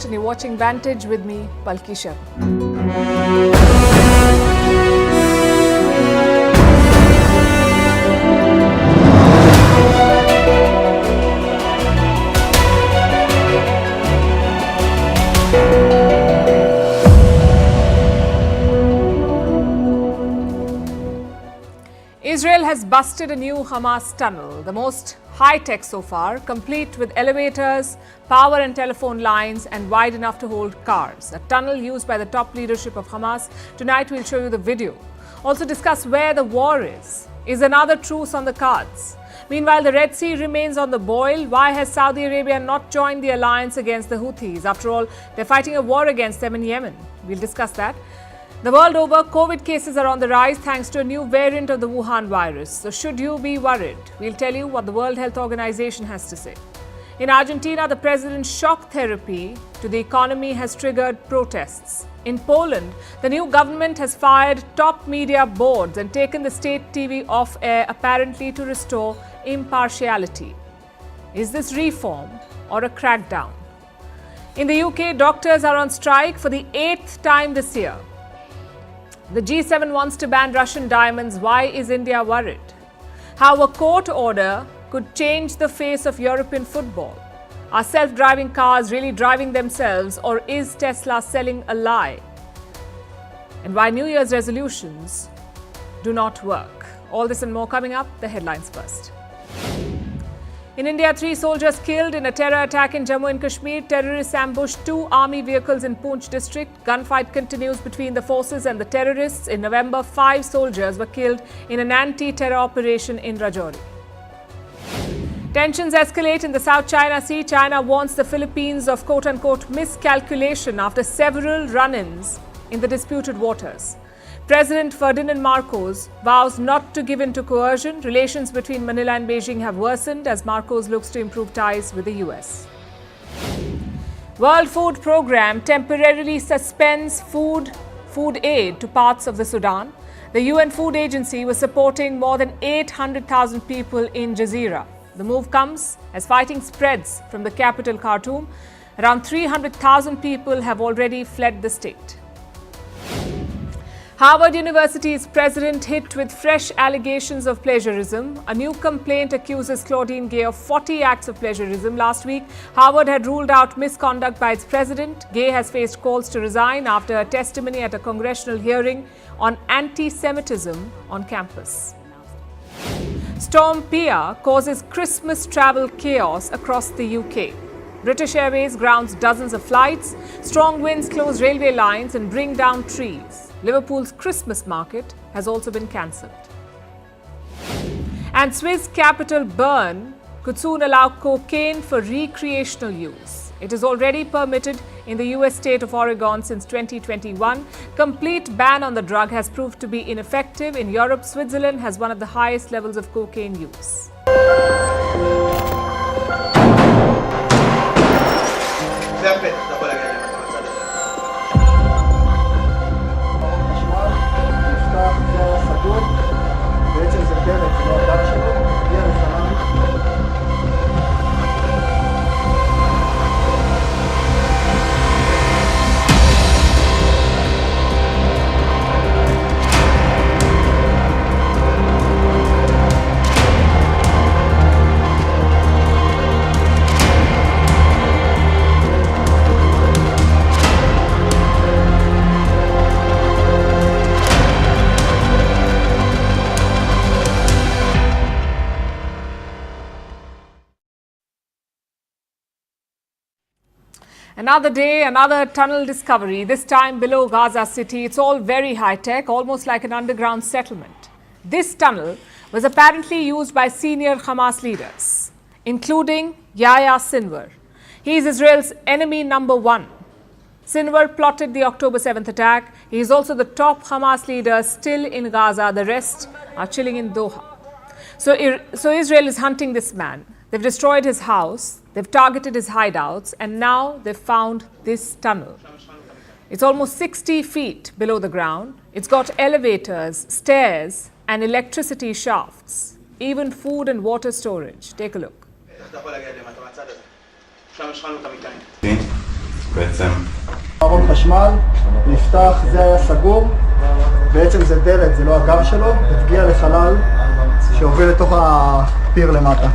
And you're watching Vantage with me, Palki Sharma. Israel has busted a new Hamas tunnel, the most high-tech so far, complete with elevators, power and telephone lines, and wide enough to hold cars. A tunnel used by the top leadership of Hamas. Tonight we'll show you the video. Also discuss where the war is. Is another truce on the cards? Meanwhile, the Red Sea remains on the boil. Why has Saudi Arabia not joined the alliance against the Houthis? After all, they're fighting a war against them in Yemen. We'll discuss that. The world over, COVID cases are on the rise thanks to a new variant of the Wuhan virus. So should you be worried? We'll tell you what the World Health Organization has to say. In Argentina, the president's shock therapy to the economy has triggered protests. In Poland, the new government has fired top media boards and taken the state TV off air, apparently to restore impartiality. Is this reform or a crackdown? In the UK, doctors are on strike for the 8th time this year. The G7 wants to ban Russian diamonds. Why is India worried? How a court order could change the face of European football. Are self-driving cars really driving themselves, or is Tesla selling a lie? And why New Year's resolutions do not work. All this and more coming up. The headlines first. In India, 3 soldiers killed in a terror attack in Jammu and Kashmir. Terrorists ambushed 2 army vehicles in Poonch district. Gunfight continues between the forces and the terrorists. In November, 5 soldiers were killed in an anti-terror operation in Rajouri. Tensions escalate in the South China Sea. China warns the Philippines of quote-unquote miscalculation after several run-ins in the disputed waters. President Ferdinand Marcos vows not to give in to coercion. Relations between Manila and Beijing have worsened as Marcos looks to improve ties with the US. World Food Programme temporarily suspends food aid to parts of the Sudan. The UN Food Agency was supporting more than 800,000 people in Jazeera. The move comes as fighting spreads from the capital Khartoum. Around 300,000 people have already fled the state. Harvard University's president hit with fresh allegations of plagiarism. A new complaint accuses Claudine Gay of 40 acts of plagiarism. Last week, Harvard had ruled out misconduct by its president. Gay has faced calls to resign after her testimony at a congressional hearing on anti-Semitism on campus. Storm Pia causes Christmas travel chaos across the UK. British Airways grounds dozens of flights. Strong winds close railway lines and bring down trees. Liverpool's Christmas market has also been cancelled. And Swiss capital Bern could soon allow cocaine for recreational use. It is already permitted in the US state of Oregon since 2021. Complete ban on the drug has proved to be ineffective. In Europe, Switzerland has one of the highest levels of cocaine use. Another day, another tunnel discovery, this time below Gaza city. It's all very high-tech, almost like an underground settlement. This tunnel was apparently used by senior Hamas leaders, including Yahya Sinwar. He is Israel's enemy number 1. Sinwar plotted the October 7th attack. He is also the top Hamas leader still in Gaza. The rest are chilling in Doha. So Israel is hunting this man. They've destroyed his house, they've targeted his hideouts, and now they've found this tunnel. It's almost 60 feet below the ground. It's got elevators, stairs, and electricity shafts, even food and water storage. Take a look. בעצם ארון חשמל, נפתח, זה היה סגור, בעצם זה דלת, זה לא הגב שלו, הגיע לחלל שהוביל לתוך הפיר למטה.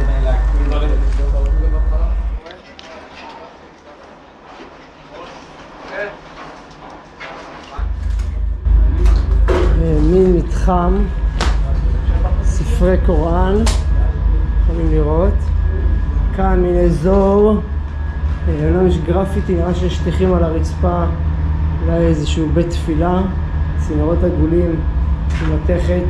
מין מתחם, ספרי קוראן, יכולים לראות, כאן מין אזור, אומנם יש גרפיטי, נראה שיש שטיחים על הרצפה, אולי איזשהו בית תפילה, צינורות עגולים, מתכת.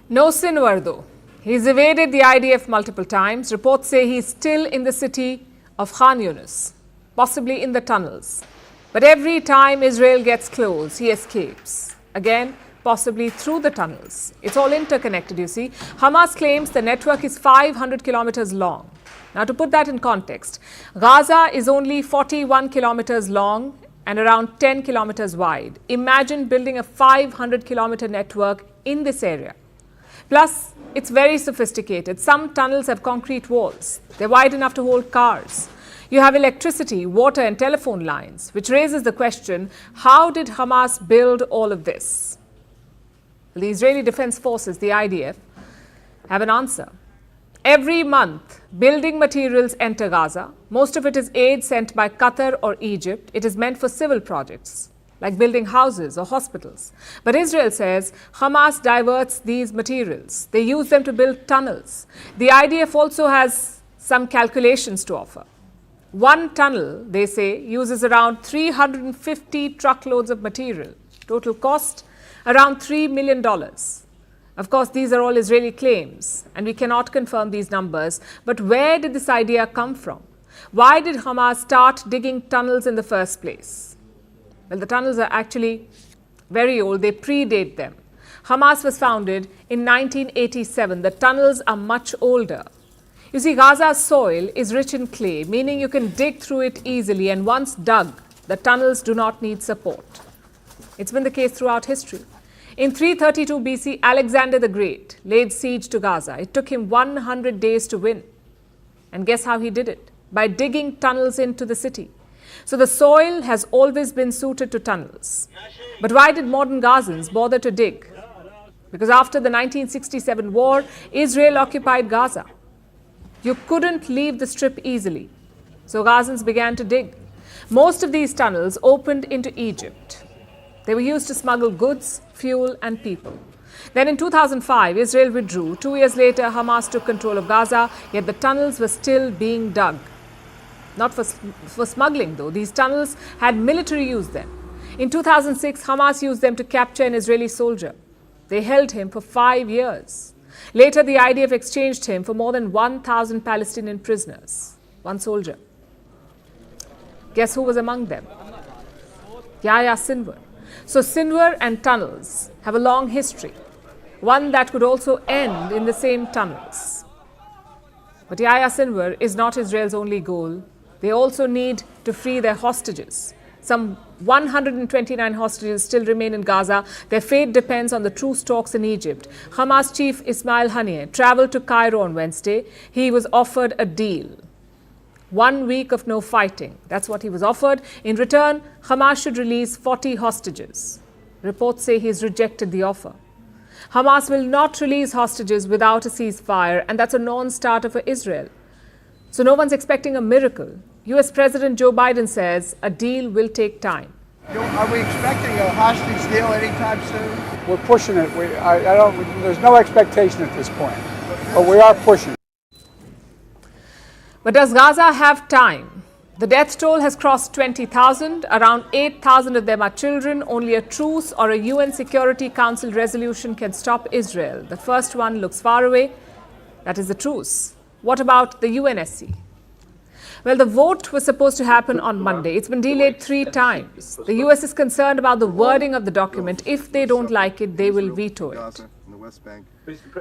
No Sinwar though. He's evaded the IDF multiple times. Reports say he's still in the city of Khan Yunis, possibly in the tunnels. But every time Israel gets close, he escapes. Again, possibly through the tunnels. It's all interconnected, you see. Hamas claims the network is 500 kilometers long. Now, to put that in context, Gaza is only 41 kilometers long and around 10 kilometers wide. Imagine building a 500-kilometer network in this area. Plus, it's very sophisticated. Some tunnels have concrete walls. They're wide enough to hold cars. You have electricity, water and telephone lines, which raises the question, how did Hamas build all of this? Well, the Israeli Defense Forces, the IDF, have an answer. Every month, building materials enter Gaza. Most of it is aid sent by Qatar or Egypt. It is meant for civil projects, like building houses or hospitals. But Israel says Hamas diverts these materials. They use them to build tunnels. The IDF also has some calculations to offer. One tunnel, they say, uses around 350 truckloads of material. Total cost, around $3 million. Of course, these are all Israeli claims, and we cannot confirm these numbers. But where did this idea come from? Why did Hamas start digging tunnels in the first place? Well, the tunnels are actually very old. They predate them. Hamas was founded in 1987. The tunnels are much older. You see, Gaza's soil is rich in clay, meaning you can dig through it easily, and once dug, the tunnels do not need support. It's been the case throughout history. In 332 BC, Alexander the Great laid siege to Gaza. It took him 100 days to win. And guess how he did it? By digging tunnels into the city. So the soil has always been suited to tunnels. But why did modern Gazans bother to dig? Because after the 1967 war, Israel occupied Gaza. You couldn't leave the strip easily. So Gazans began to dig. Most of these tunnels opened into Egypt. They were used to smuggle goods, fuel and people. Then in 2005, Israel withdrew. 2 years later, Hamas took control of Gaza, yet the tunnels were still being dug. Not for smuggling though. These tunnels had military use then. In 2006, Hamas used them to capture an Israeli soldier. They held him for 5 years. Later, the IDF exchanged him for more than 1,000 Palestinian prisoners. One soldier. Guess who was among them? Yahya Sinwar. So Sinwar and tunnels have a long history, one that could also end in the same tunnels. But Yahya Sinwar is not Israel's only goal. They also need to free their hostages. Some 129 hostages still remain in Gaza. Their fate depends on the truce talks in Egypt. Hamas chief Ismail Haniyeh traveled to Cairo on Wednesday. He was offered a deal. 1 week of no fighting. That's what he was offered. In return, Hamas should release 40 hostages. Reports say he's rejected the offer. Hamas will not release hostages without a ceasefire, and that's a non-starter for Israel. So no one's expecting a miracle. US President Joe Biden says a deal will take time. Are we expecting a hostage deal anytime soon? We're pushing it. There's no expectation at this point, but we are pushing. But does Gaza have time? The death toll has crossed 20,000. Around 8,000 of them are children. Only a truce or a UN Security Council resolution can stop Israel. The first one looks far away. That is the truce. What about the UNSC? Well, the vote was supposed to happen on Monday. It's been delayed 3 times. The US is concerned about the wording of the document. If they don't like it, they will veto it.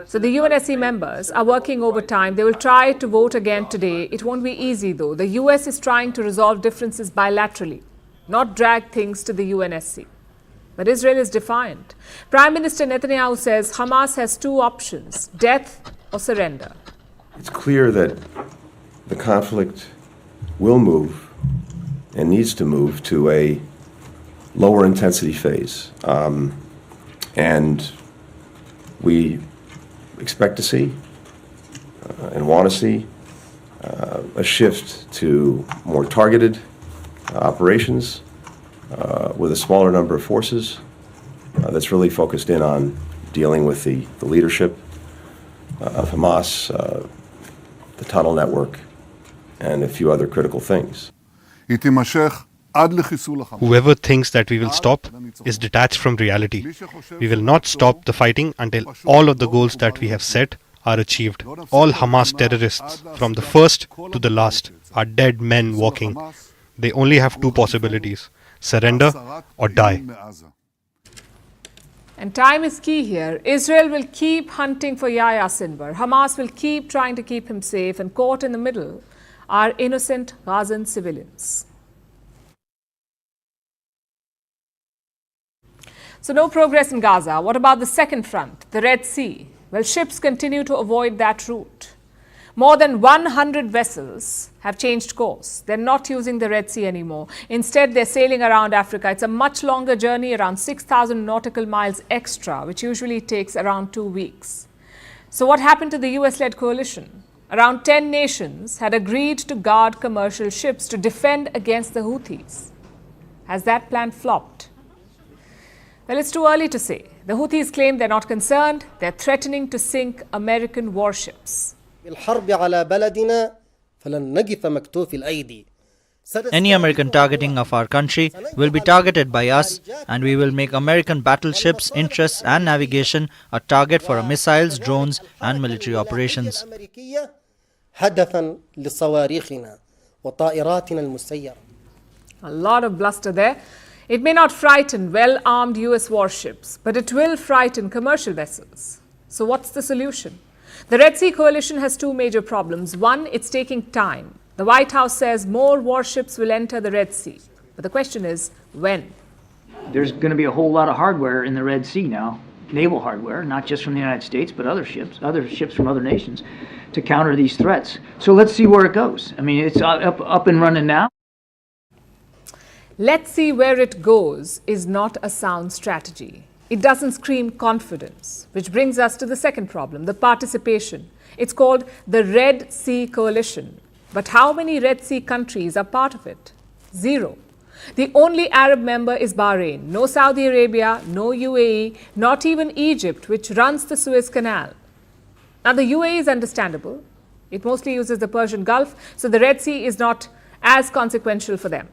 So the UNSC members are working overtime. They will try to vote again today. It won't be easy though. The US is trying to resolve differences bilaterally, not drag things to the UNSC. But Israel is defiant. Prime Minister Netanyahu says Hamas has two options, death or surrender. It's clear that the conflict will move and needs to move to a lower intensity phase. And we expect to see and want to see a shift to more targeted operations with a smaller number of forces that's really focused in on dealing with the leadership of Hamas, the tunnel network, and a few other critical things. Whoever thinks that we will stop is detached from reality. We will not stop the fighting until all of the goals that we have set are achieved. All Hamas terrorists, from the first to the last, are dead men walking. They only have two possibilities: surrender or die. And time is key here. Israel will keep hunting for Yahya Sinwar. Hamas will keep trying to keep him safe, and caught in the middle are innocent Gazan civilians. So no progress in Gaza. What about the second front, the Red Sea? Well, ships continue to avoid that route. More than 100 vessels have changed course. They're not using the Red Sea anymore. Instead, they're sailing around Africa. It's a much longer journey, around 6,000 nautical miles extra, which usually takes around 2 weeks. So what happened to the US-led coalition? Around 10 nations had agreed to guard commercial ships to defend against the Houthis. Has that plan flopped? Well, it's too early to say. The Houthis claim they're not concerned. They're threatening to sink American warships. Any American targeting of our country will be targeted by us, and we will make American battleships, interests and navigation a target for our missiles, drones and military operations. A lot of bluster there. It may not frighten well-armed US warships, but it will frighten commercial vessels. So what's the solution? The Red Sea coalition has two major problems. One, it's taking time. The White House says more warships will enter the Red Sea. But the question is, when? There's going to be a whole lot of hardware in the Red Sea now, naval hardware, not just from the United States, but other ships from other nations, to counter these threats. So let's see where it goes. I mean, it's up and running now. Let's see where it goes is not a sound strategy. It doesn't scream confidence, which brings us to the second problem, the participation. It's called the Red Sea Coalition. But how many Red Sea countries are part of it? 0. The only Arab member is Bahrain. No Saudi Arabia, no UAE, not even Egypt, which runs the Suez Canal. Now, the UAE is understandable. It mostly uses the Persian Gulf, so the Red Sea is not as consequential for them.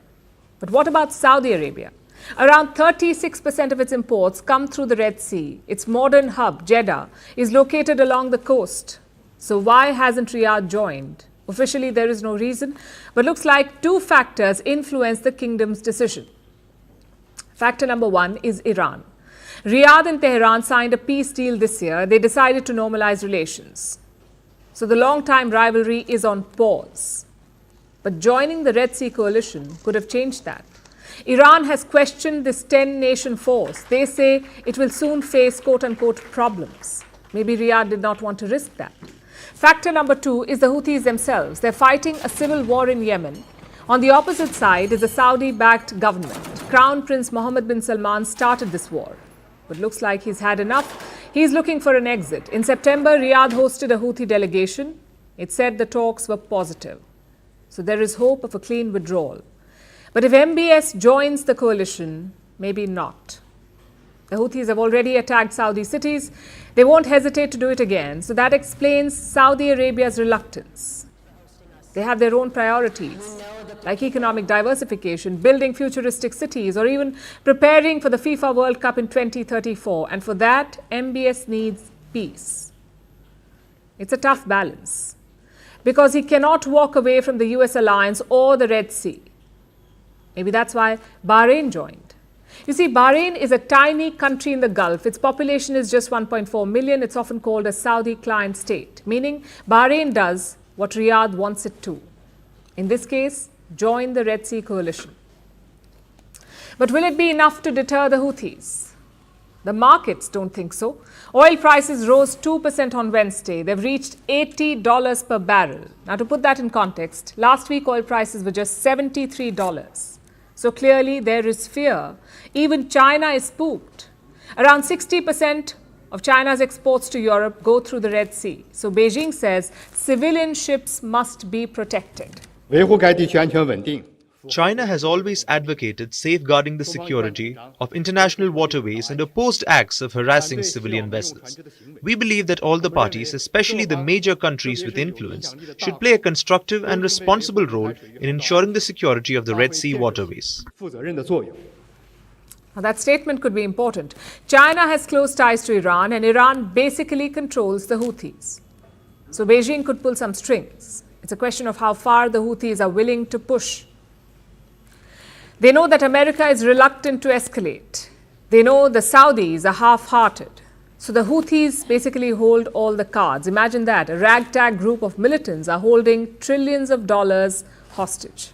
But what about Saudi Arabia? Around 36% of its imports come through the Red Sea. Its modern hub, Jeddah, is located along the coast. So why hasn't Riyadh joined? Officially, there is no reason, but looks like two factors influence the kingdom's decision. Factor number one is Iran. Riyadh and Tehran signed a peace deal this year. They decided to normalize relations. So the long-time rivalry is on pause. But joining the Red Sea coalition could have changed that. Iran has questioned this 10-nation force. They say it will soon face quote-unquote problems. Maybe Riyadh did not want to risk that. Factor number two is the Houthis themselves. They're fighting a civil war in Yemen. On the opposite side is the Saudi-backed government. Crown Prince Mohammed bin Salman started this war. But looks like he's had enough. He's looking for an exit. In September, Riyadh hosted a Houthi delegation. It said the talks were positive. So there is hope of a clean withdrawal. But if MBS joins the coalition, maybe not. The Houthis have already attacked Saudi cities. They won't hesitate to do it again. So that explains Saudi Arabia's reluctance. They have their own priorities, like economic diversification, building futuristic cities, or even preparing for the FIFA World Cup in 2034. And for that, MBS needs peace. It's a tough balance, because he cannot walk away from the US alliance or the Red Sea. Maybe that's why Bahrain joined. You see, Bahrain is a tiny country in the Gulf. Its population is just 1.4 million. It's often called a Saudi client state, meaning Bahrain does what Riyadh wants it to. In this case, join the Red Sea coalition. But will it be enough to deter the Houthis? The markets don't think so. Oil prices rose 2% on Wednesday. They've reached $80 per barrel. Now, to put that in context, last week oil prices were just $73. So clearly there is fear. Even China is spooked. Around 60% of China's exports to Europe go through the Red Sea. So Beijing says civilian ships must be protected. 维护该地区安全稳定。 China has always advocated safeguarding the security of international waterways and opposed acts of harassing civilian vessels. We believe that all the parties, especially the major countries with influence, should play a constructive and responsible role in ensuring the security of the Red Sea waterways. 负责任的作用。 Now, that statement could be important. China has close ties to Iran, and Iran basically controls the Houthis. So Beijing could pull some strings. It's a question of how far the Houthis are willing to push. They know that America is reluctant to escalate. They know the Saudis are half-hearted. So the Houthis basically hold all the cards. Imagine that. A ragtag group of militants are holding trillions of dollars hostage.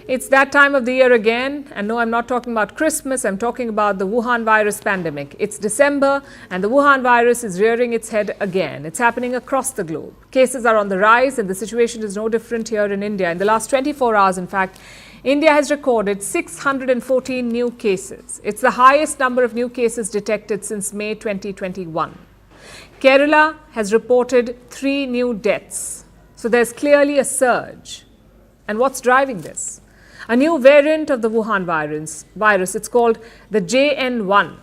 It's that time of the year again, and no, I'm not talking about Christmas, I'm talking about the Wuhan virus pandemic. It's December, and the Wuhan virus is rearing its head again. It's happening across the globe. Cases are on the rise, and the situation is no different here in India. In the last 24 hours, in fact, India has recorded 614 new cases. It's the highest number of new cases detected since May 2021. Kerala has reported 3 new deaths. So there's clearly a surge. And what's driving this? A new variant of the Wuhan virus. It's called the JN1.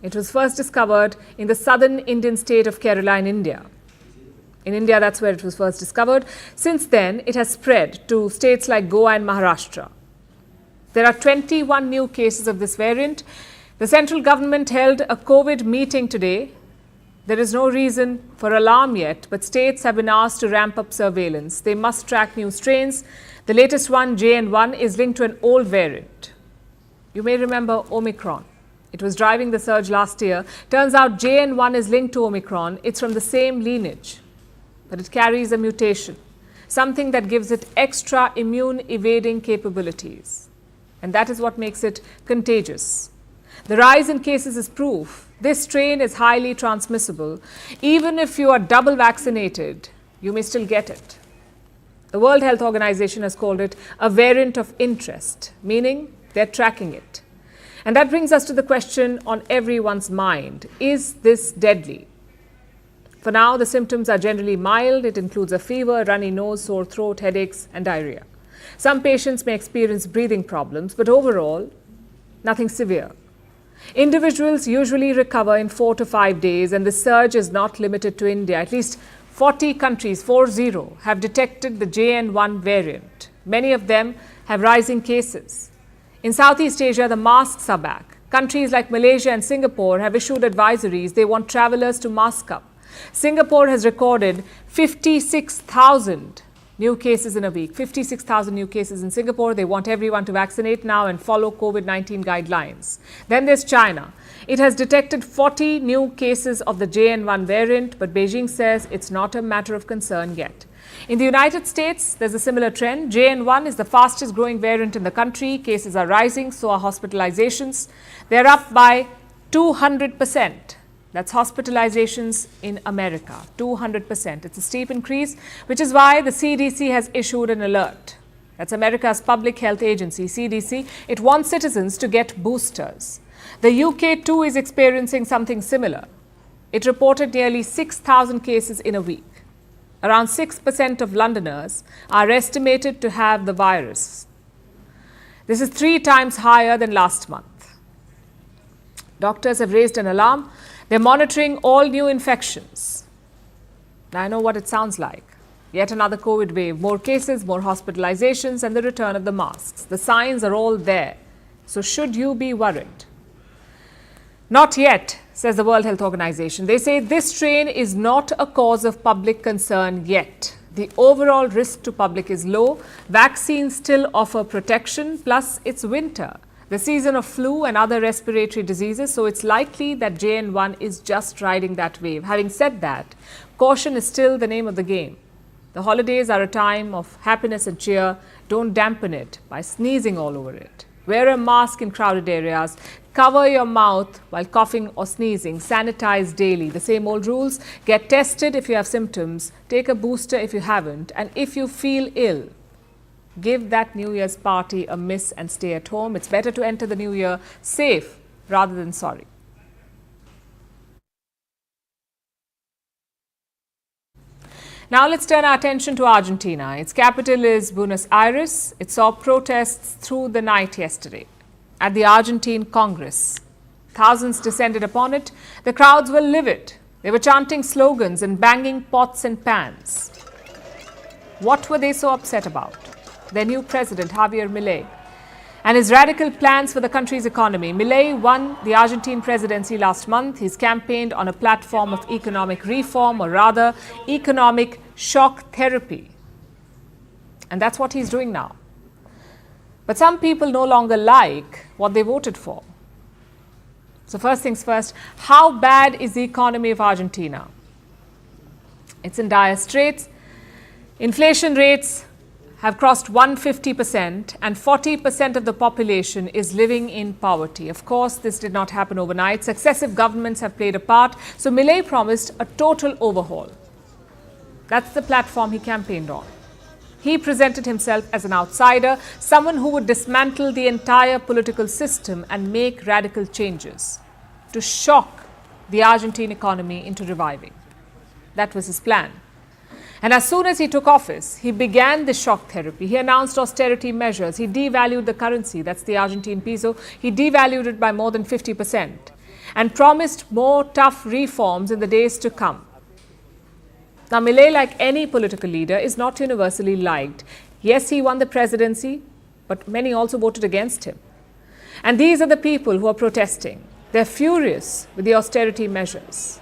It was first discovered in the southern Indian state of Kerala in India. In India, that's where it was first discovered. Since then, it has spread to states like Goa and Maharashtra. There are 21 new cases of this variant. The central government held a COVID meeting today. There is no reason for alarm yet, but states have been asked to ramp up surveillance. They must track new strains. The latest one, JN1, is linked to an old variant. You may remember Omicron. It was driving the surge last year. Turns out JN1 is linked to Omicron. It's from the same lineage, but it carries a mutation, something that gives it extra immune-evading capabilities. And that is what makes it contagious. The rise in cases is proof this strain is highly transmissible. Even if you are double vaccinated, you may still get it. The World Health Organization has called it a variant of interest, meaning they're tracking it. And that brings us to the question on everyone's mind. Is this deadly? For now, the symptoms are generally mild. It includes a fever, runny nose, sore throat, headaches, and diarrhea. Some patients may experience breathing problems, but overall, nothing severe. Individuals usually recover in 4 to 5 days, and the surge is not limited to India. At least 40 countries, 40, have detected the JN1 variant. Many of them have rising cases. In Southeast Asia, the masks are back. Countries like Malaysia and Singapore have issued advisories. They want travelers to mask up. Singapore has recorded 56,000 new cases in a week. 56,000 new cases in Singapore. They want everyone to vaccinate now and follow COVID-19 guidelines. Then there's China. It has detected 40 new cases of the JN1 variant, but Beijing says it's not a matter of concern yet. In the United States, there's a similar trend. JN1 is the fastest growing variant in the country. Cases are rising, so are hospitalizations. They're up by 200%. That's hospitalizations in America, 200%. It's a steep increase, which is why the CDC has issued an alert. That's America's public health agency, CDC. It wants citizens to get boosters. The UK too is experiencing something similar. It reported nearly 6,000 cases in a week. Around 6% of Londoners are estimated to have the virus. This is 3 times higher than last month. Doctors have raised an alarm. They're monitoring all new infections. Now, I know what it sounds like. Yet another COVID wave, more cases, more hospitalizations, and the return of the masks. The signs are all there. So should you be worried? Not yet, says the World Health Organization. They say this strain is not a cause of public concern yet. The overall risk to public is low. Vaccines still offer protection, plus it's winter, the season of flu and other respiratory diseases, so it's likely that JN1 is just riding that wave. Having said that, caution is still the name of the game. The holidays are a time of happiness and cheer. Don't dampen it by sneezing all over it. Wear a mask in crowded areas. Cover your mouth while coughing or sneezing. Sanitize daily. The same old rules. Get tested if you have symptoms. Take a booster if you haven't. And if you feel ill, give that New Year's party a miss and stay at home. It's better to enter the new year safe rather than sorry. Now let's turn our attention to Argentina. Its capital is Buenos Aires. It saw protests through the night yesterday at the Argentine Congress. Thousands descended upon it. The crowds were livid. They were chanting slogans and banging pots and pans. What were they so upset about? Their new president, Javier Milei, and his radical plans for the country's economy. Milei won the Argentine presidency last month. He's campaigned on a platform of economic reform, or rather, economic shock therapy. And that's what he's doing now. But some people no longer like what they voted for. So first things first, how bad is the economy of Argentina? It's in dire straits. Inflation rates have crossed 150% and 40% of the population is living in poverty. Of course, this did not happen overnight. Successive governments have played a part. So Milei promised a total overhaul. That's the platform he campaigned on. He presented himself as an outsider, someone who would dismantle the entire political system and make radical changes to shock the Argentine economy into reviving. That was his plan. And as soon as he took office, he began the shock therapy. He announced austerity measures. He devalued the currency, that's the Argentine peso. He devalued it by more than 50% and promised more tough reforms in the days to come. Now, Milei, like any political leader, is not universally liked. Yes, he won the presidency, but many also voted against him. And these are the people who are protesting. They're furious with the austerity measures.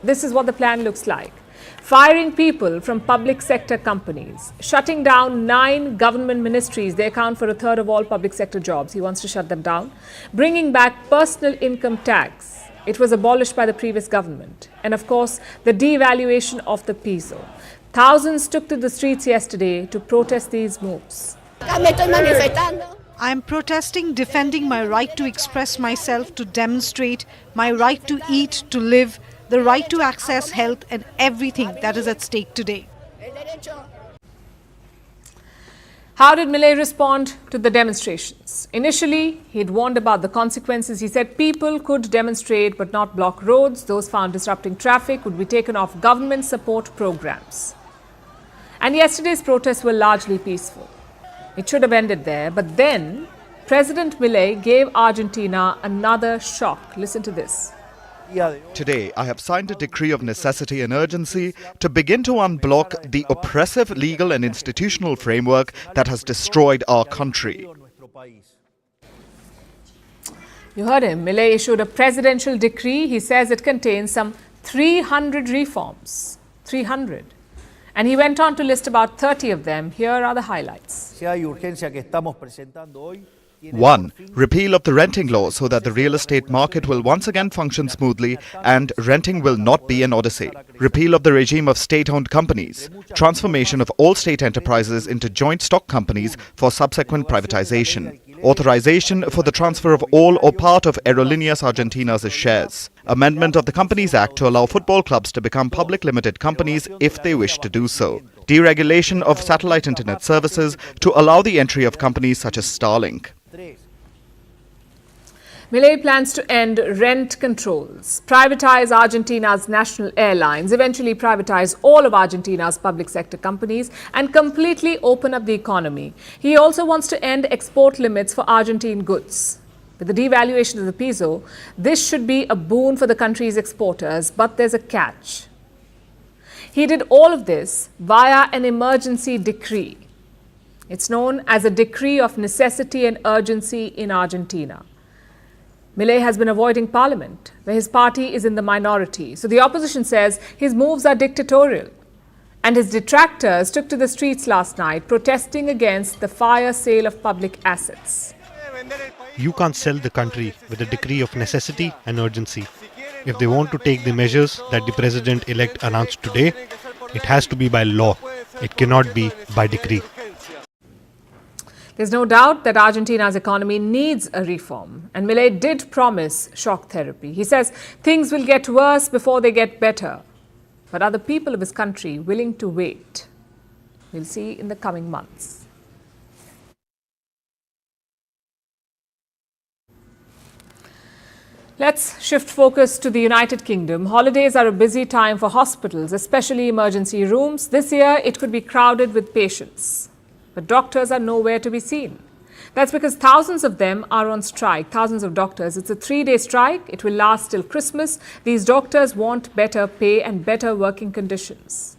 This is what the plan looks like. Firing people from public sector companies, shutting down 9 government ministries. They account for a third of all public sector jobs. He wants to shut them down. Bringing back personal income tax. It was abolished by the previous government. And of course, the devaluation of the peso. Thousands took to the streets yesterday to protest these moves. I am protesting, defending my right to express myself, to demonstrate, my right to eat, to live, the right to access health and everything that is at stake today. How did Milei respond to the demonstrations? Initially, he'd warned about the consequences. He said people could demonstrate but not block roads. Those found disrupting traffic would be taken off government support programs. And yesterday's protests were largely peaceful. It should have ended there. But then, President Milei gave Argentina another shock. Listen to this. Today, I have signed a decree of necessity and urgency to begin to unblock the oppressive legal and institutional framework that has destroyed our country. You heard him. Milei issued a presidential decree. He says it contains some 300 reforms. 300. And he went on to list about 30 of them. Here are the highlights. 1. Repeal of the renting law so that the real estate market will once again function smoothly and renting will not be an odyssey. Repeal of the regime of state-owned companies. Transformation of all state enterprises into joint stock companies for subsequent privatization. Authorization for the transfer of all or part of Aerolíneas Argentinas' shares. Amendment of the Companies Act to allow football clubs to become public limited companies if they wish to do so. Deregulation of satellite internet services to allow the entry of companies such as Starlink. Milei plans to end rent controls, privatize Argentina's national airlines, eventually privatize all of Argentina's public sector companies, and completely open up the economy. He also wants to end export limits for Argentine goods. With the devaluation of the peso, this should be a boon for the country's exporters, but there's a catch. He did all of this via an emergency decree. It's known as a decree of necessity and urgency in Argentina. Milei has been avoiding parliament, where his party is in the minority. So the opposition says his moves are dictatorial. And his detractors took to the streets last night, protesting against the fire sale of public assets. You can't sell the country with a decree of necessity and urgency. If they want to take the measures that the president-elect announced today, it has to be by law. It cannot be by decree. There's no doubt that Argentina's economy needs a reform, and Milei did promise shock therapy. He says things will get worse before they get better. But are the people of his country willing to wait? We'll see in the coming months. Let's shift focus to the United Kingdom. Holidays are a busy time for hospitals, especially emergency rooms. This year, it could be crowded with patients. But doctors are nowhere to be seen. That's because thousands of them are on strike, thousands of doctors. It's a 3-day strike. It will last till Christmas. These doctors want better pay and better working conditions.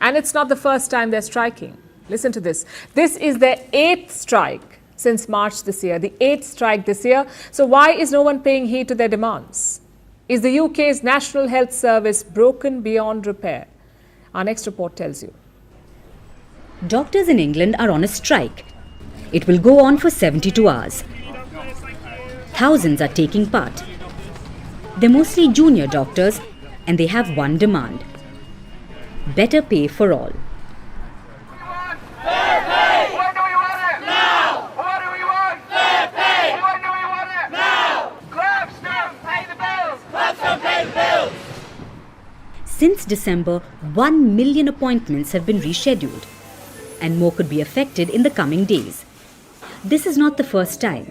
And it's not the first time they're striking. Listen to this. This is their 8th strike since March this year, the 8th strike this year. So why is no one paying heed to their demands? Is the UK's National Health Service broken beyond repair? Our next report tells you. Doctors in England are on a strike. It will go on for 72 hours. Thousands are taking part. They're mostly junior doctors and they have one demand: better pay for all. Since December, 1 million appointments have been rescheduled, and more could be affected in the coming days. This is not the first time.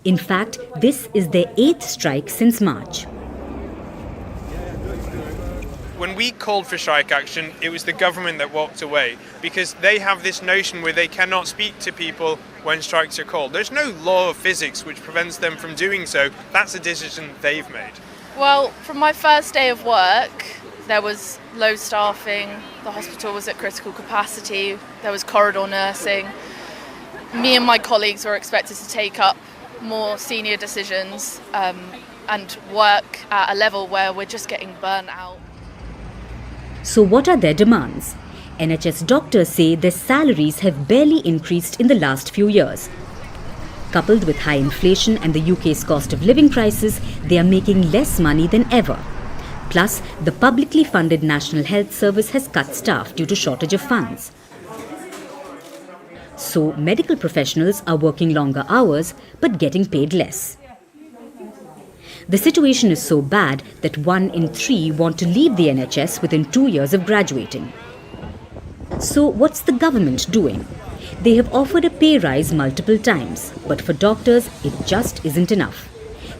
In fact, this is their 8th strike since March. When we called for strike action, it was the government that walked away because they have this notion where they cannot speak to people when strikes are called. There's no law of physics which prevents them from doing so. That's a decision they've made. Well, from my first day of work, there was low staffing, the hospital was at critical capacity, there was corridor nursing. Me and my colleagues were expected to take up more senior decisions and work at a level where we're just getting burnt out. So what are their demands? NHS doctors say their salaries have barely increased in the last few years. Coupled with high inflation and the UK's cost of living crisis, they are making less money than ever. Plus, the publicly funded National Health Service has cut staff due to shortage of funds. So, medical professionals are working longer hours but getting paid less. The situation is so bad that 1 in 3 want to leave the NHS within 2 years of graduating. So, what's the government doing? They have offered a pay rise multiple times, but for doctors, it just isn't enough.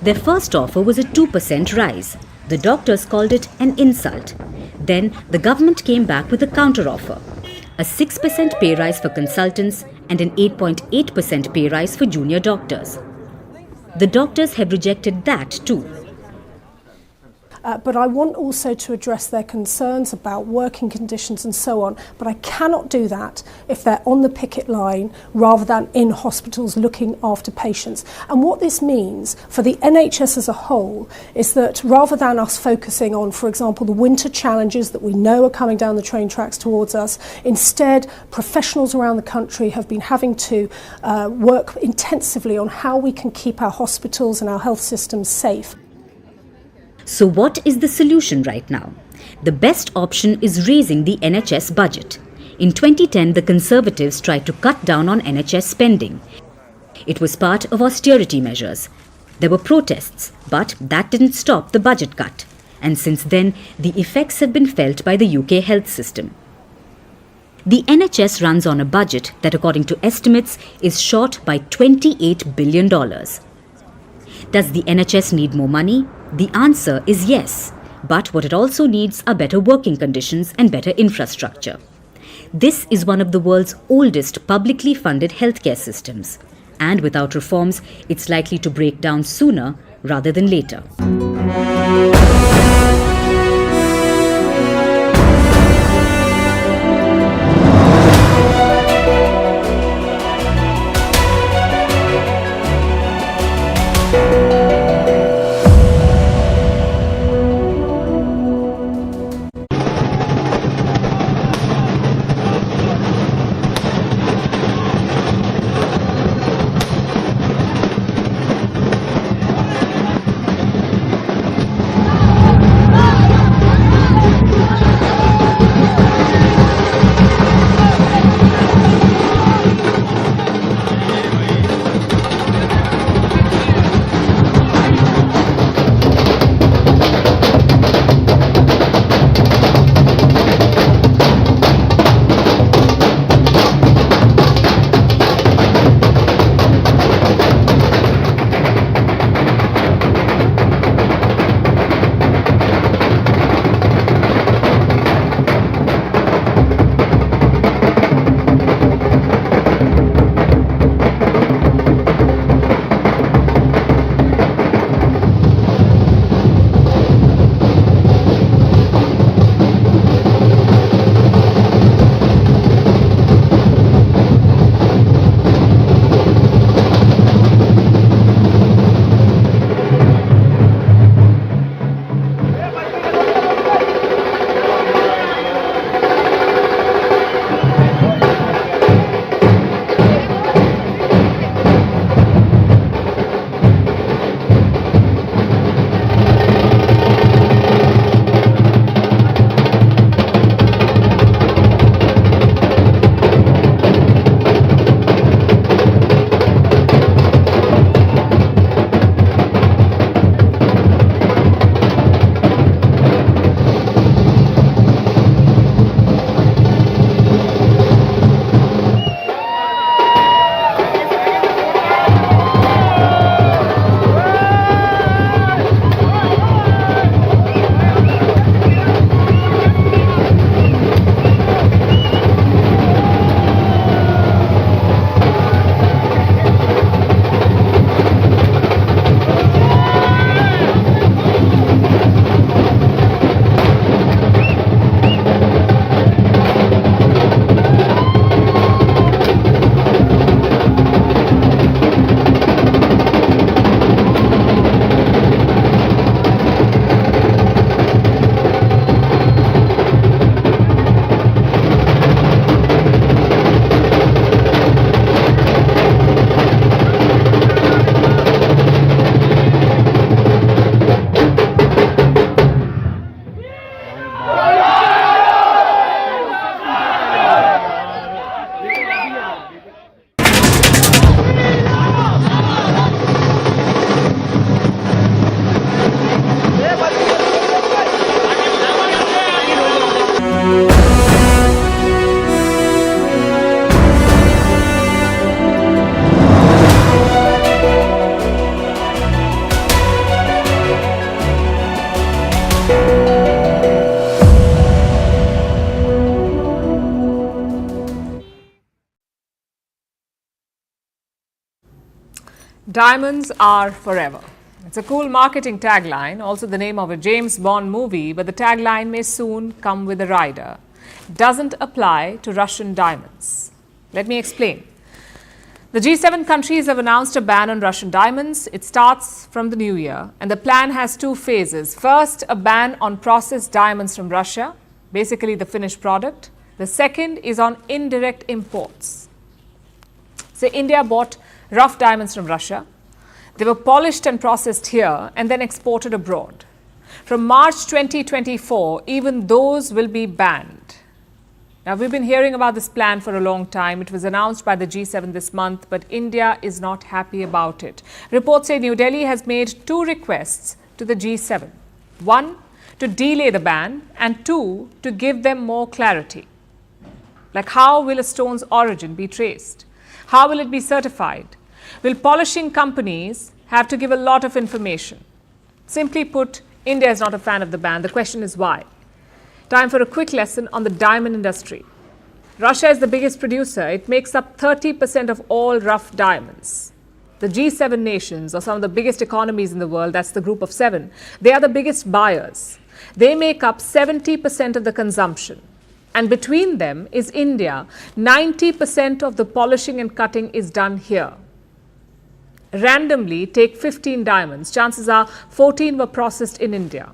Their first offer was a 2% rise. The doctors called it an insult. Then the government came back with a counter-offer, a 6% pay rise for consultants and an 8.8% pay rise for junior doctors. The doctors have rejected that too. But I want also to address their concerns about working conditions and so on. But I cannot do that if they're on the picket line rather than in hospitals looking after patients. And what this means for the NHS as a whole is that rather than us focusing on, for example, the winter challenges that we know are coming down the train tracks towards us, instead professionals around the country have been having to work intensively on how we can keep our hospitals and our health systems safe. So what is the solution right now? The best option is raising the NHS budget. In 2010, the Conservatives tried to cut down on NHS spending. It was part of austerity measures. There were protests, but that didn't stop the budget cut. And since then, the effects have been felt by the UK health system. The NHS runs on a budget that, according to estimates, is short by $28 billion. Does the NHS need more money? The answer is yes, but what it also needs are better working conditions and better infrastructure. This is one of the world's oldest publicly funded healthcare systems, and without reforms, it's likely to break down sooner rather than later. Diamonds are forever. It's a cool marketing tagline, also the name of a James Bond movie, but the tagline may soon come with a rider. Doesn't apply to Russian diamonds. Let me explain. The G7 countries have announced a ban on Russian diamonds. It starts from the new year, and the plan has two phases. First, a ban on processed diamonds from Russia, basically the finished product. The second is on indirect imports. So India bought rough diamonds from Russia. They were polished and processed here and then exported abroad. From March 2024, even those will be banned. Now, we've been hearing about this plan for a long time. It was announced by the G7 this month, but India is not happy about it. Reports say New Delhi has made two requests to the G7. One, to delay the ban, and two, to give them more clarity. Like, how will a stone's origin be traced? How will it be certified? Will polishing companies have to give a lot of information? Simply put, India is not a fan of the ban. The question is why? Time for a quick lesson on the diamond industry. Russia is the biggest producer. It makes up 30% of all rough diamonds. The G7 nations, or some of the biggest economies in the world, that's the group of 7, they are the biggest buyers. They make up 70% of the consumption. And between them is India. 90% of the polishing and cutting is done here. Randomly, take 15 diamonds. Chances are 14 were processed in India.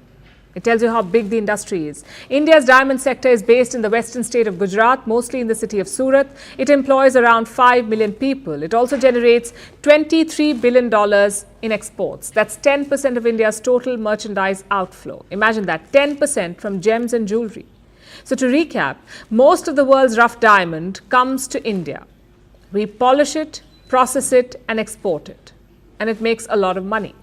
It tells you how big the industry is. India's diamond sector is based in the western state of Gujarat, mostly in the city of Surat. It employs around 5 million people. It also generates $23 billion in exports. That's 10% of India's total merchandise outflow. Imagine that, 10% from gems and jewelry. So to recap, most of the world's rough diamond comes to India. We polish it, process it, and export it. And it makes a lot of money.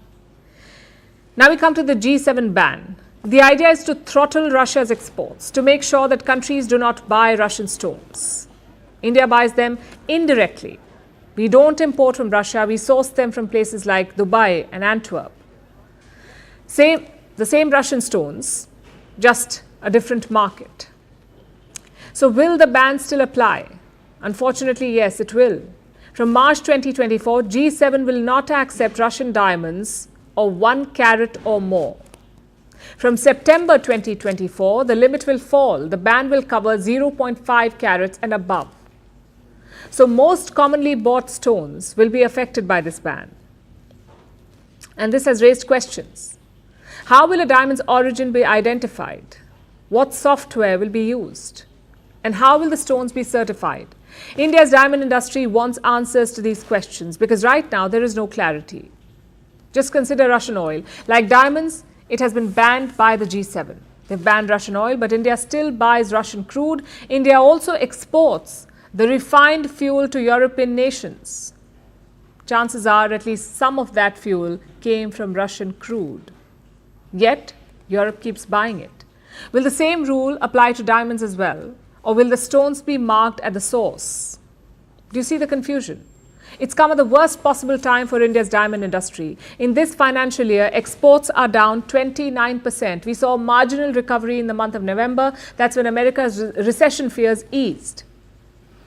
Now we come to the G7 ban. The idea is to throttle Russia's exports, to make sure that countries do not buy Russian stones. India buys them indirectly. We don't import from Russia, we source them from places like Dubai and Antwerp. The same Russian stones, just a different market. So will the ban still apply? Unfortunately, yes, it will. From March 2024, G7 will not accept Russian diamonds of 1 carat or more. From September 2024, the limit will fall. The ban will cover 0.5 carats and above. So most commonly bought stones will be affected by this ban. And this has raised questions. How will a diamond's origin be identified? What software will be used? And how will the stones be certified? India's diamond industry wants answers to these questions because right now there is no clarity. Just consider Russian oil. Like diamonds, it has been banned by the G7. They've banned Russian oil, but India still buys Russian crude. India also exports the refined fuel to European nations. Chances are at least some of that fuel came from Russian crude. Yet, Europe keeps buying it. Will the same rule apply to diamonds as well? Or will the stones be marked at the source? Do you see the confusion? It's come at the worst possible time for India's diamond industry. In this financial year, exports are down 29%. We saw a marginal recovery in the month of November. That's when America's recession fears eased.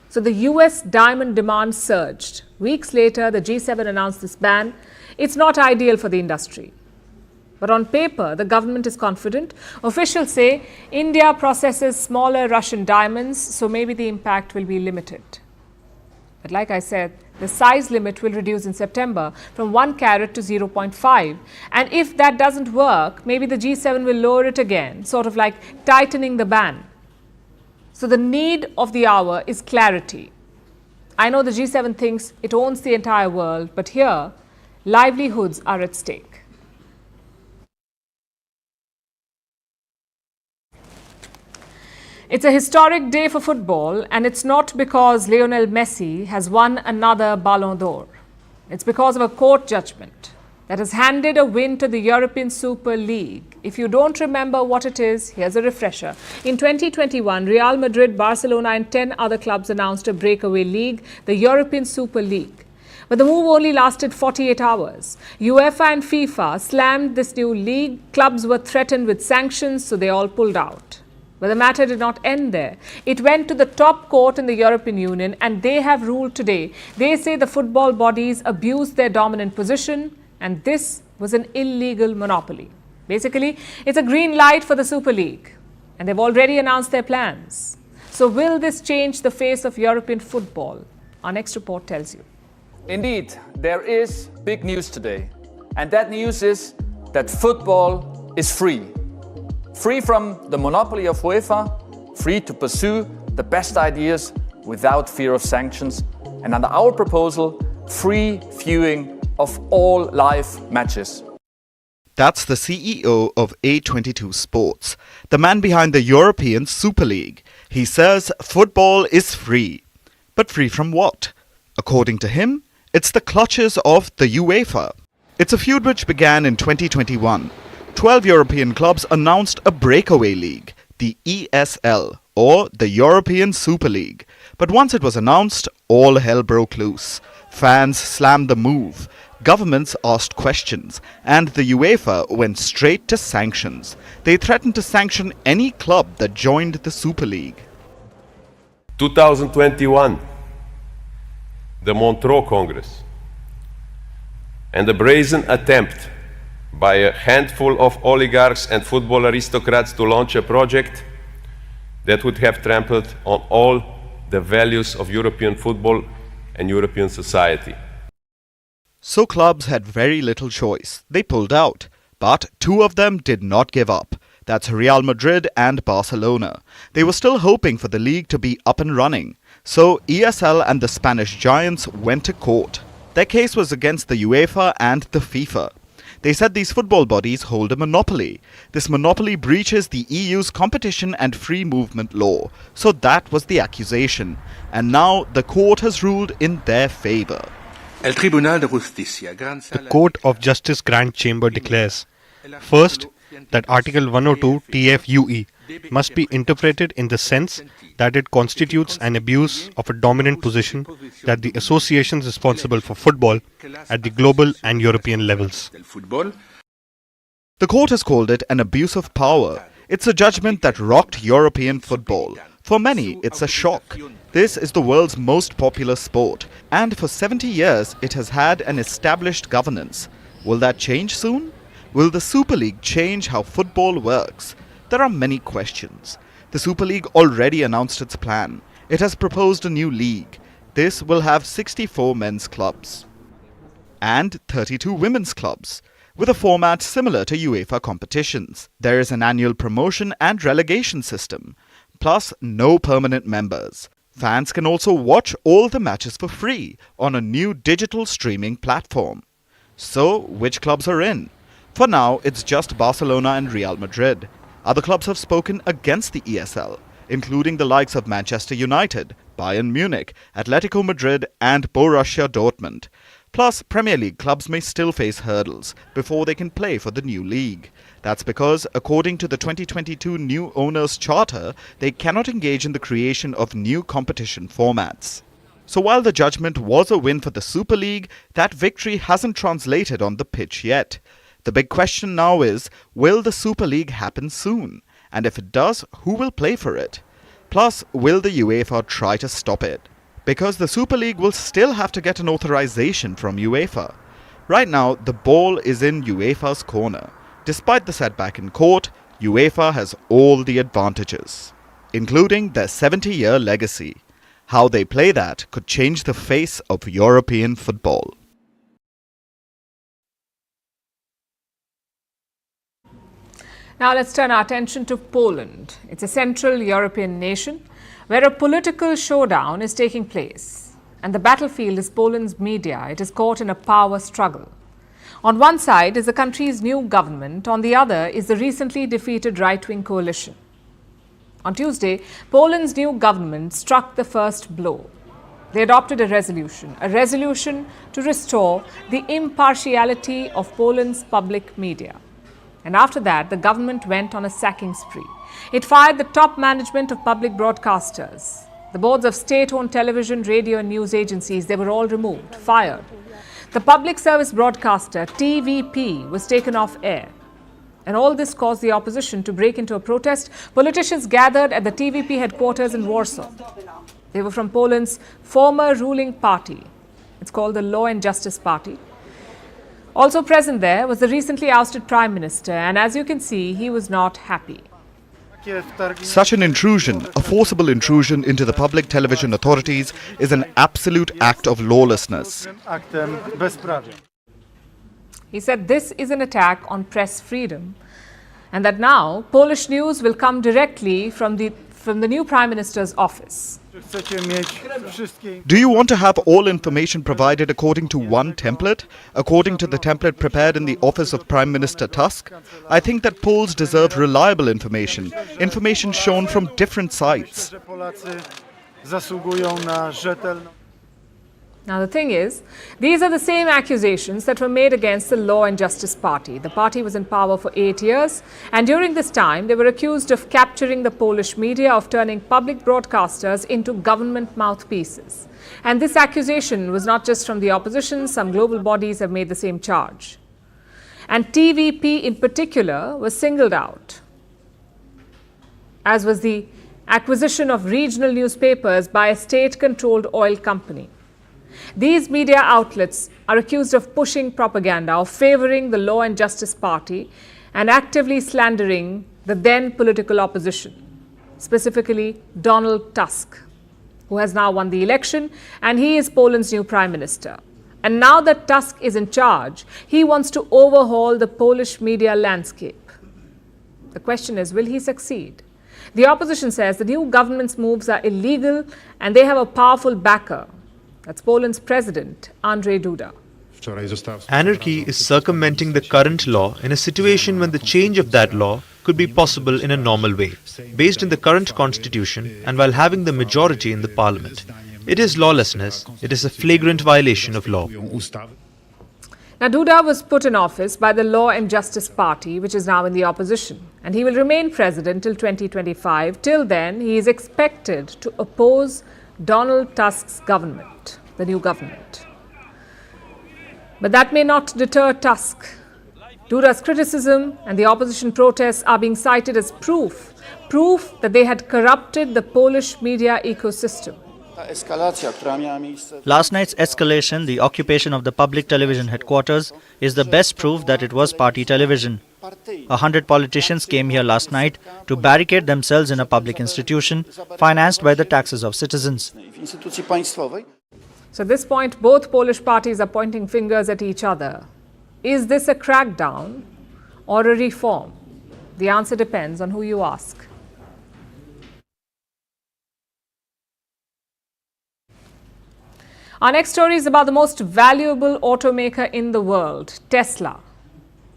So the US diamond demand surged. Weeks later, the G7 announced this ban. It's not ideal for the industry. But on paper, the government is confident. Officials say India processes smaller Russian diamonds, so maybe the impact will be limited. But like I said, the size limit will reduce in September from 1 carat to 0.5. And if that doesn't work, maybe the G7 will lower it again, sort of like tightening the ban. So the need of the hour is clarity. I know the G7 thinks it owns the entire world, but here, livelihoods are at stake. It's a historic day for football, and it's not because Lionel Messi has won another Ballon d'Or. It's because of a court judgment that has handed a win to the European Super League. If you don't remember what it is, here's a refresher. In 2021, Real Madrid, Barcelona and 10 other clubs announced a breakaway league, the European Super League. But the move only lasted 48 hours. UEFA and FIFA slammed this new league. Clubs were threatened with sanctions, so they all pulled out. But the matter did not end there. It went to the top court in the European Union and they have ruled today. They say the football bodies abused their dominant position and this was an illegal monopoly. Basically, it's a green light for the Super League and they've already announced their plans. So will this change the face of European football? Our next report tells you. Indeed, there is big news today. And that news is that football is free. Free from the monopoly of UEFA, free to pursue the best ideas without fear of sanctions, and under our proposal, free viewing of all live matches. That's the CEO of A22 Sports, the man behind the European Super League. He says football is free. But free from what? According to him, it's the clutches of the UEFA. It's a feud which began in 2021. 12 European clubs announced a breakaway league, the ESL, or the European Super League. But once it was announced, all hell broke loose. Fans slammed the move, governments asked questions, and the UEFA went straight to sanctions. They threatened to sanction any club that joined the Super League. 2021, the Montreux Congress, and the brazen attempt by a handful of oligarchs and football aristocrats to launch a project that would have trampled on all the values of European football and European society. So clubs had very little choice. They pulled out. But two of them did not give up. That's Real Madrid and Barcelona. They were still hoping for the league to be up and running. So ESL and the Spanish giants went to court. Their case was against the UEFA and the FIFA. They said these football bodies hold a monopoly. This monopoly breaches the EU's competition and free movement law. So that was the accusation. And now the court has ruled in their favour. The Court of Justice Grand Chamber declares, first, that Article 102 TFUE must be interpreted in the sense that it constitutes an abuse of a dominant position that the associations responsible for football at the global and European levels. The court has called it an abuse of power. It's a judgment that rocked European football. For many, it's a shock. This is the world's most popular sport, and for 70 years it has had an established governance. Will that change soon? Will the Super League change how football works? There are many questions. The Super League already announced its plan. It has proposed a new league. This will have 64 men's clubs and 32 women's clubs, with a format similar to UEFA competitions. There is an annual promotion and relegation system, plus no permanent members. Fans can also watch all the matches for free on a new digital streaming platform. So, which clubs are in? For now, it's just Barcelona and Real Madrid. Other clubs have spoken against the ESL, including the likes of Manchester United, Bayern Munich, Atletico Madrid and Borussia Dortmund. Plus, Premier League clubs may still face hurdles before they can play for the new league. That's because, according to the 2022 new owners' charter, they cannot engage in the creation of new competition formats. So while the judgment was a win for the Super League, that victory hasn't translated on the pitch yet. The big question now is, will the Super League happen soon? And if it does, who will play for it? Plus, will the UEFA try to stop it? Because the Super League will still have to get an authorization from UEFA. Right now, the ball is in UEFA's corner. Despite the setback in court, UEFA has all the advantages, including their 70-year legacy. How they play that could change the face of European football. Now let's turn our attention to Poland. It's a Central European nation where a political showdown is taking place. And the battlefield is Poland's media. It is caught in a power struggle. On one side is the country's new government. On the other is the recently defeated right-wing coalition. On Tuesday, Poland's new government struck the first blow. They adopted a resolution to restore the impartiality of Poland's public media. And after that, the government went on a sacking spree. It fired the top management of public broadcasters. The boards of state-owned television, radio and news agencies, they were all removed, fired. The public service broadcaster TVP was taken off air. And all this caused the opposition to break into a protest. Politicians gathered at the TVP headquarters in Warsaw. They were from Poland's former ruling party. It's called the Law and Justice Party. Also present there was the recently ousted Prime Minister, and as you can see, he was not happy. Such an intrusion, a forcible intrusion into the public television authorities, is an absolute act of lawlessness. He said this is an attack on press freedom and that now Polish news will come directly from the new Prime Minister's office. Do you want to have all information provided according to one template? According to the template prepared in the office of Prime Minister Tusk? I think that Poles deserve reliable information, information shown from different sides. Now the thing is, these are the same accusations that were made against the Law and Justice Party. The party was in power for 8 years, and during this time they were accused of capturing the Polish media, of turning public broadcasters into government mouthpieces. And this accusation was not just from the opposition, some global bodies have made the same charge. And TVP in particular was singled out, as was the acquisition of regional newspapers by a state-controlled oil company. These media outlets are accused of pushing propaganda, of favouring the Law and Justice Party and actively slandering the then political opposition, specifically Donald Tusk, who has now won the election, and he is Poland's new Prime Minister. And now that Tusk is in charge, he wants to overhaul the Polish media landscape. The question is, will he succeed? The opposition says the new government's moves are illegal and they have a powerful backer. That's Poland's president, Andrzej Duda. Anarchy is circumventing the current law in a situation when the change of that law could be possible in a normal way, based in the current constitution and while having the majority in the parliament. It is lawlessness. It is a flagrant violation of law. Now, Duda was put in office by the Law and Justice Party, which is now in the opposition, and he will remain president till 2025. Till then, he is expected to oppose Donald Tusk's government, the new government. But that may not deter Tusk. Duda's criticism and the opposition protests are being cited as proof that they had corrupted the Polish media ecosystem. Last night's escalation, the occupation of the public television headquarters, is the best proof that it was party television. 100 politicians came here last night to barricade themselves in a public institution financed by the taxes of citizens. So at this point, both Polish parties are pointing fingers at each other. Is this a crackdown or a reform? The answer depends on who you ask. Our next story is about the most valuable automaker in the world, Tesla.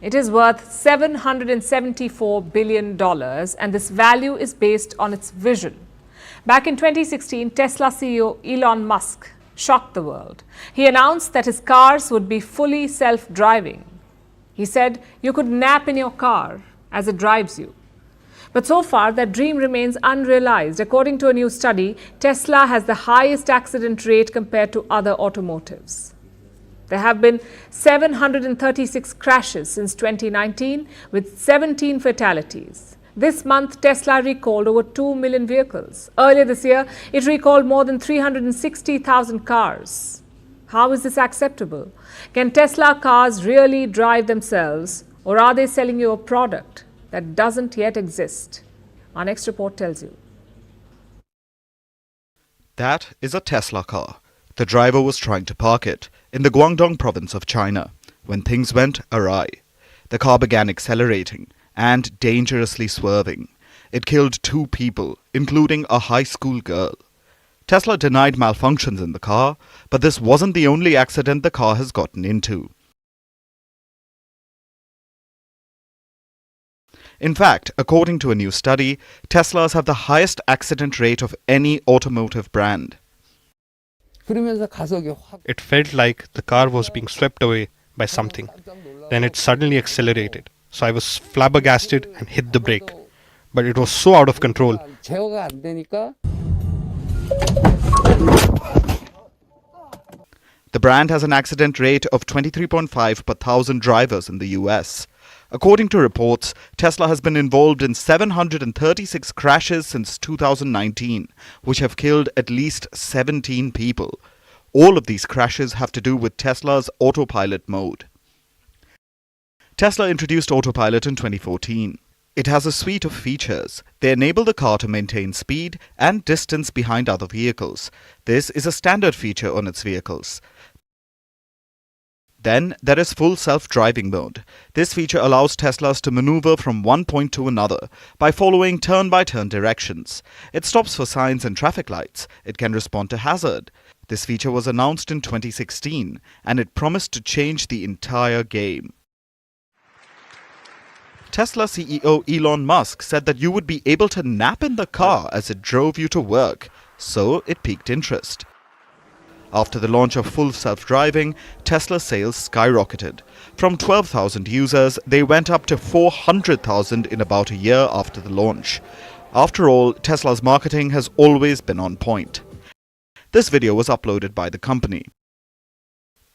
It is worth $774 billion, and this value is based on its vision. Back in 2016, Tesla CEO Elon Musk shocked the world. He announced that his cars would be fully self-driving. He said you could nap in your car as it drives you. But so far, that dream remains unrealized. According to a new study, Tesla has the highest accident rate compared to other automotives. There have been 736 crashes since 2019, with 17 fatalities. This month, Tesla recalled over 2 million vehicles. Earlier this year, it recalled more than 360,000 cars. How is this acceptable? Can Tesla cars really drive themselves, or are they selling you a product that doesn't yet exist? Our next report tells you. That is a Tesla car. The driver was trying to park it in the Guangdong province of China when things went awry. The car began accelerating and dangerously swerving. It killed 2 people, including a high school girl. Tesla denied malfunctions in the car, but this wasn't the only accident the car has gotten into. In fact, according to a new study, Teslas have the highest accident rate of any automotive brand. It felt like the car was being swept away by something. Then it suddenly accelerated. So I was flabbergasted and hit the brake. But it was so out of control. The brand has an accident rate of 23.5 per 1,000 drivers in the US. According to reports, Tesla has been involved in 736 crashes since 2019, which have killed at least 17 people. All of these crashes have to do with Tesla's autopilot mode. Tesla introduced autopilot in 2014. It has a suite of features. They enable the car to maintain speed and distance behind other vehicles. This is a standard feature on its vehicles. Then there is full self-driving mode. This feature allows Teslas to maneuver from one point to another by following turn-by-turn directions. It stops for signs and traffic lights. It can respond to hazard. This feature was announced in 2016 and it promised to change the entire game. Tesla CEO Elon Musk said that you would be able to nap in the car as it drove you to work, so it piqued interest. After the launch of full self-driving, Tesla sales skyrocketed. From 12,000 users, they went up to 400,000 in about a year after the launch. After all, Tesla's marketing has always been on point. This video was uploaded by the company.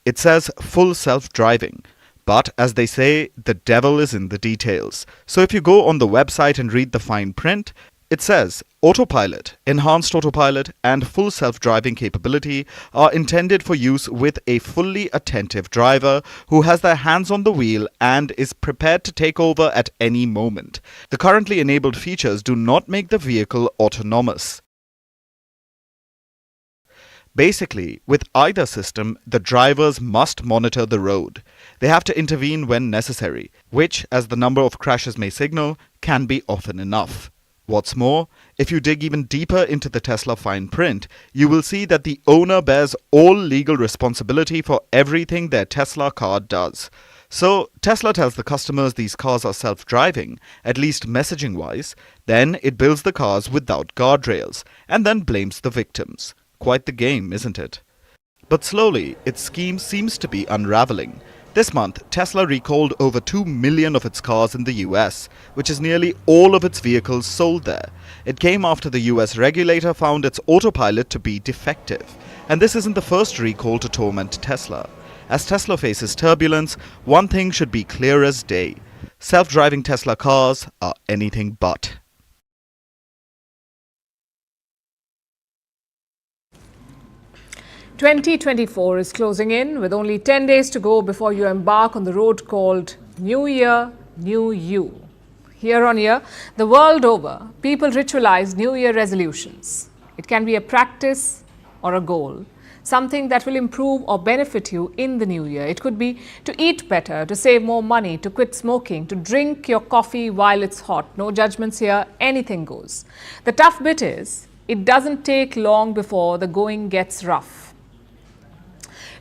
It says full self-driving, but as they say, the devil is in the details. So if you go on the website and read the fine print, it says autopilot, enhanced autopilot, and full self-driving capability are intended for use with a fully attentive driver who has their hands on the wheel and is prepared to take over at any moment. The currently enabled features do not make the vehicle autonomous. Basically, with either system, the drivers must monitor the road. They have to intervene when necessary, which, as the number of crashes may signal, can be often enough. What's more, if you dig even deeper into the Tesla fine print, you will see that the owner bears all legal responsibility for everything their Tesla car does. So, Tesla tells the customers these cars are self-driving, at least messaging-wise, then it builds the cars without guardrails, and then blames the victims. Quite the game, isn't it? But slowly, its scheme seems to be unraveling. This month, Tesla recalled over 2 million of its cars in the US, which is nearly all of its vehicles sold there. It came after the US regulator found its autopilot to be defective. And this isn't the first recall to torment Tesla. As Tesla faces turbulence, one thing should be clear as day. Self-driving Tesla cars are anything but. "2024 is closing in with only 10 days to go before you embark on the road called New Year, New You. Year on year, the world over, people ritualize New Year resolutions. It can be a practice or a goal, something that will improve or benefit you in the new year. It could be to eat better, to save more money, to quit smoking, to drink your coffee while it's hot. No judgments here, anything goes. The tough bit is, it doesn't take long before the going gets rough.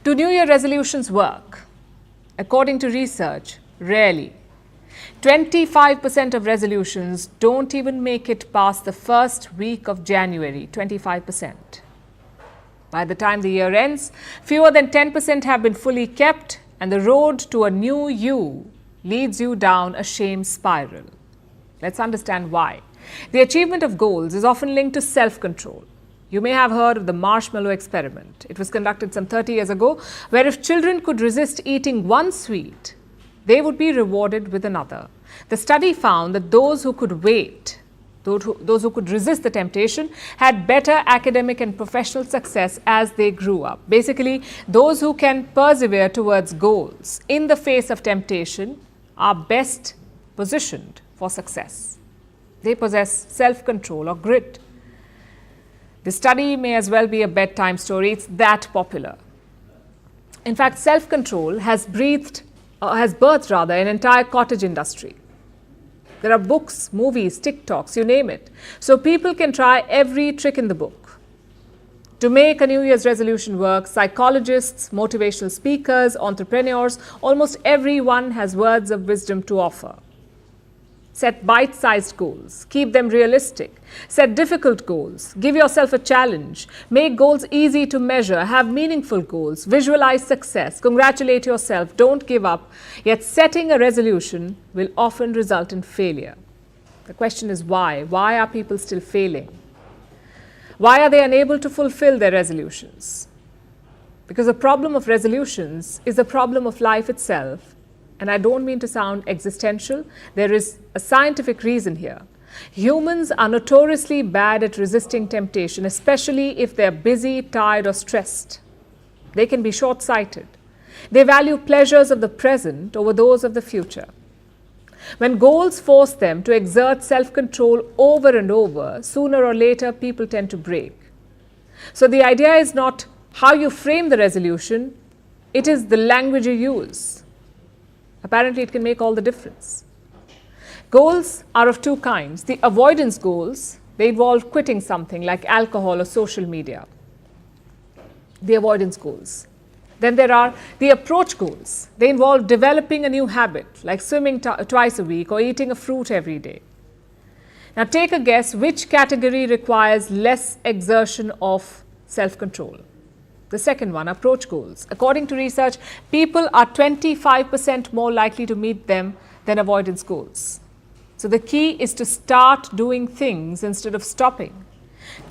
Do New Year resolutions work? According to research, rarely. 25% of resolutions don't even make it past the first week of January, 25%. By the time the year ends, fewer than 10% have been fully kept, and the road to a new you leads you down a shame spiral. Let's understand why. The achievement of goals is often linked to self-control. You may have heard of the marshmallow experiment. It was conducted some 30 years ago, where if children could resist eating one sweet, they would be rewarded with another. The study found that those who could wait, those who could resist the temptation, had better academic and professional success as they grew up. Basically, those who can persevere towards goals in the face of temptation are best positioned for success. They possess self-control or grit. The study may as well be a bedtime story. It's that popular. In fact, self-control has birthed an entire cottage industry. There are books, movies, TikToks, you name it. So people can try every trick in the book. To make a New Year's resolution work, psychologists, motivational speakers, entrepreneurs, almost everyone has words of wisdom to offer. Set bite-sized goals. Keep them realistic. Set difficult goals. Give yourself a challenge. Make goals easy to measure. Have meaningful goals. Visualize success. Congratulate yourself. Don't give up. Yet setting a resolution will often result in failure. The question is why? Why are people still failing? Why are they unable to fulfill their resolutions? Because the problem of resolutions is the problem of life itself, And I don't mean to sound existential. There is a scientific reason here. Humans are notoriously bad at resisting temptation, especially if they're busy, tired, or stressed. They can be short-sighted. They value pleasures of the present over those of the future. When goals force them to exert self-control over and over, sooner or later people tend to break. So the idea is not how you frame the resolution, it is the language you use. Apparently it can make all the difference. Goals are of two kinds. The avoidance goals, they involve quitting something like alcohol or social media. The avoidance goals. Then there are the approach goals. They involve developing a new habit like swimming twice a week or eating a fruit every day. Now take a guess which category requires less exertion of self-control. The second one, approach goals. According to research, people are 25% more likely to meet them than avoidance goals. So the key is to start doing things instead of stopping.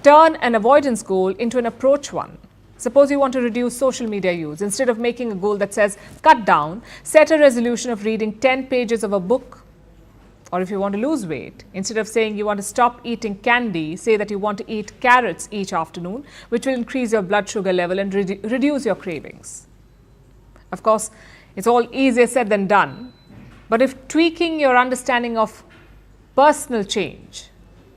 Turn an avoidance goal into an approach one. Suppose you want to reduce social media use. Instead of making a goal that says cut down, set a resolution of reading 10 pages of a book. Or if you want to lose weight, instead of saying you want to stop eating candy, say that you want to eat carrots each afternoon, which will increase your blood sugar level and reduce your cravings. Of course, it's all easier said than done. But if tweaking your understanding of personal change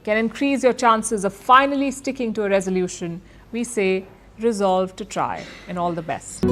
can increase your chances of finally sticking to a resolution, we say resolve to try, and all the best.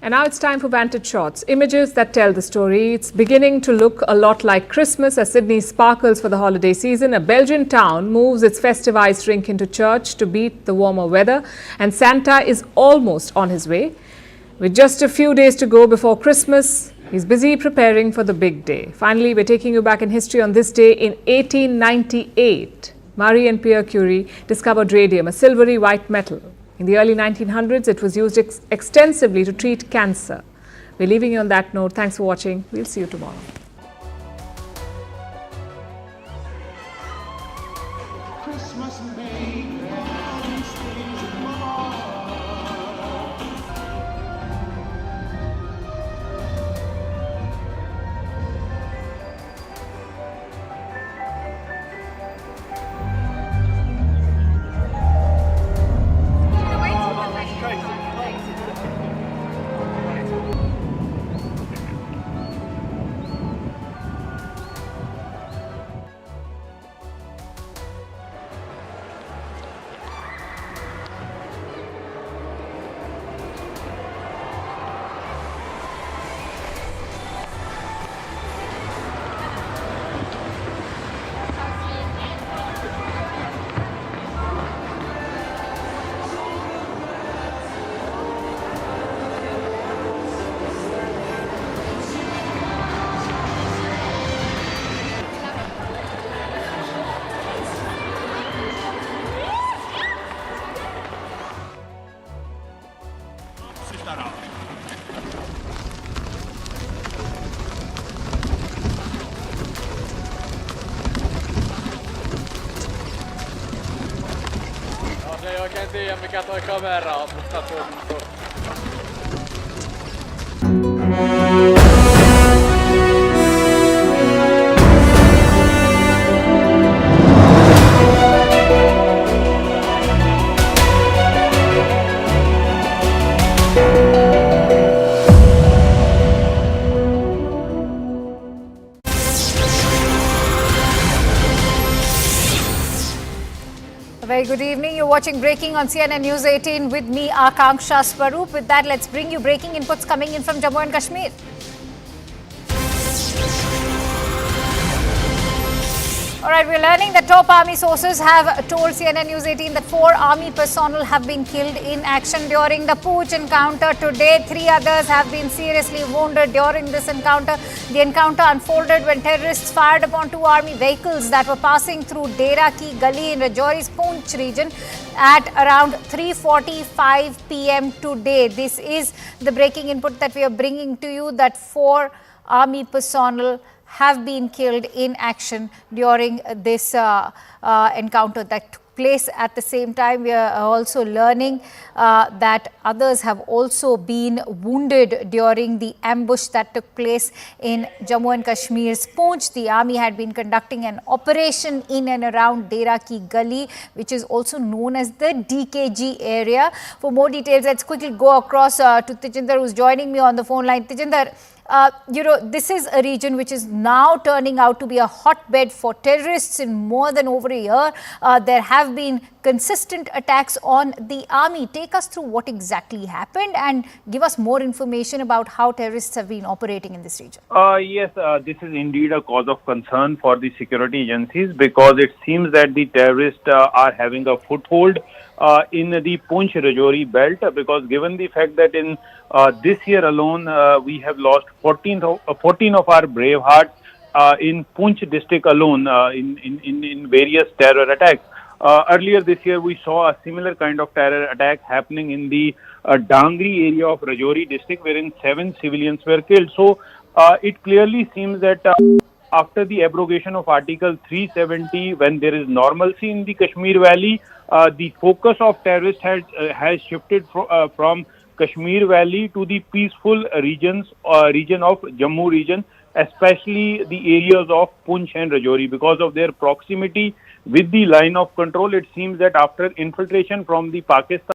And now it's time for Vantage Shots, images that tell the story. It's beginning to look a lot like Christmas as Sydney sparkles for the holiday season. A Belgian town moves its festive ice rink into church to beat the warmer weather, and Santa is almost on his way. With just a few days to go before Christmas, he's busy preparing for the big day. Finally, we're taking you back in history on this day in 1898. Marie and Pierre Curie discovered radium, a silvery white metal. In the early 1900s, it was used extensively to treat cancer. We're leaving you on that note. Thanks for watching. We'll see you tomorrow. Very good evening. You're watching Breaking on CNN News 18 with me, Akanksha Swaroop. With that, let's bring you breaking inputs coming in from Jammu and Kashmir. All right, we're learning that top army sources have told CNN News 18 that 4 army personnel have been killed in action during the Pooch encounter today. 3 others have been seriously wounded during this encounter. The encounter unfolded when terrorists fired upon 2 army vehicles that were passing through Dera Ki Gali in Rajouri's Poonch region at around 3:45 p.m. today. This is the breaking input that we are bringing to you, that 4 army personnel have been killed in action during this encounter that took place. At the same time, we are also learning that others have also been wounded during the ambush that took place in Jammu and Kashmir's Poonch. The army had been conducting an operation in and around Dera Ki Gali, which is also known as the DKG area. For more details, let's quickly go across to Tejinder, who's joining me on the phone line. Tejinder, this is a region which is now turning out to be a hotbed for terrorists in more than over a year. There have been consistent attacks on the army. Take us through what exactly happened and give us more information about how terrorists have been operating in this region. Yes, this is indeed a cause of concern for the security agencies, because it seems that the terrorists are having a foothold in the Poonch-Rajouri belt, because given the fact that in this year alone we have lost 14 of our brave hearts in Poonch district alone in various terror attacks. Earlier this year we saw a similar kind of terror attack happening in the Dangri area of Rajouri district, wherein 7 civilians were killed. So it clearly seems that after the abrogation of Article 370, when there is normalcy in the Kashmir Valley, the focus of terrorists has shifted from Kashmir Valley to the peaceful region of Jammu region, especially the areas of Poonch and Rajouri. Because of their proximity with the line of control, it seems that after infiltration from the Pakistan